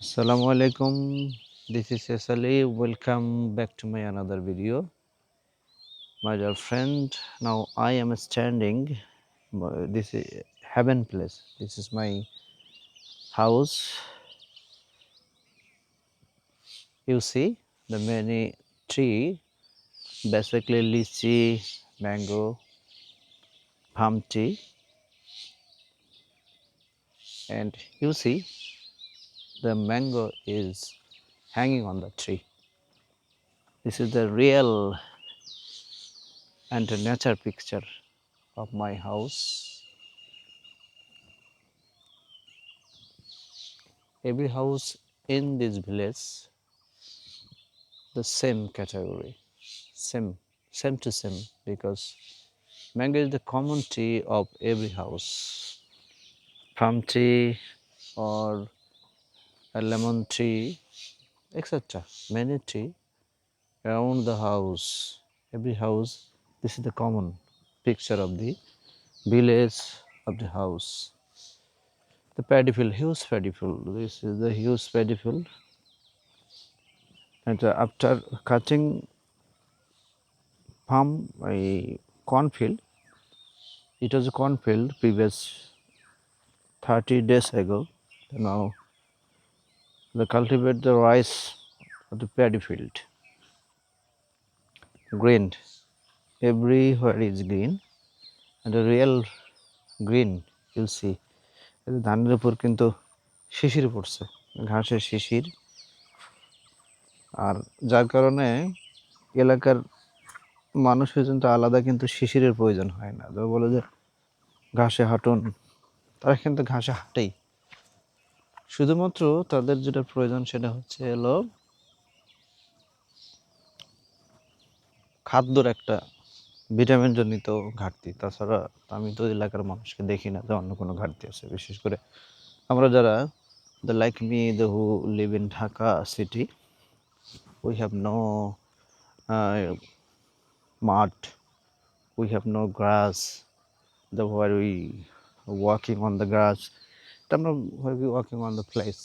Assalamu alaikum. This is Esali. Welcome back to my another video. My dear friend, now I am standing. This is heaven place. This is my house. You see the many tree, basically lychee, mango, palm tree, and you see the mango is hanging on the tree. This is the real and nature picture of my house. Every house in this village the same category, same to same, because mango is the common tree of every house. Palm tree or a lemon tree, etc. Many tree around the house, every house. This is the common picture of the village of the house. The paddy field, huge paddy field. This is the huge paddy field, and after cutting palm a cornfield, it was a cornfield previous 30 days ago. Now they cultivate the rice of the paddy field. Green, everywhere is green, and the real green you'll see. ধানের উপর কিন্তু শিশির পড়ছে, ঘাসের শিশির, আর যার কারণে এলাকার মানুষের কিন্তু আলাদা কিন্তু শিশিরের প্রয়োজন হয় না। যারা বলে যে ঘাসে হাঁটুন, তারা কিন্তু ঘাসে হাঁটেই। শুধুমাত্র তাদের যেটা প্রয়োজন সেটা হচ্ছে হলো খাদ্যর একটা ভিটামিন জনিত ঘাটতি। তাছাড়া আমি তো এলাকার মানুষকে দেখি না যে অন্য কোনো ঘাটতি আছে। বিশেষ করে আমরা যারা like me who live in Dhaka city, we have no maath, we have no grass, the where we walking on the grass. আমরা where we walking on the place,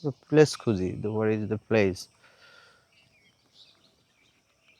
the place খুঁজি, the where is the place.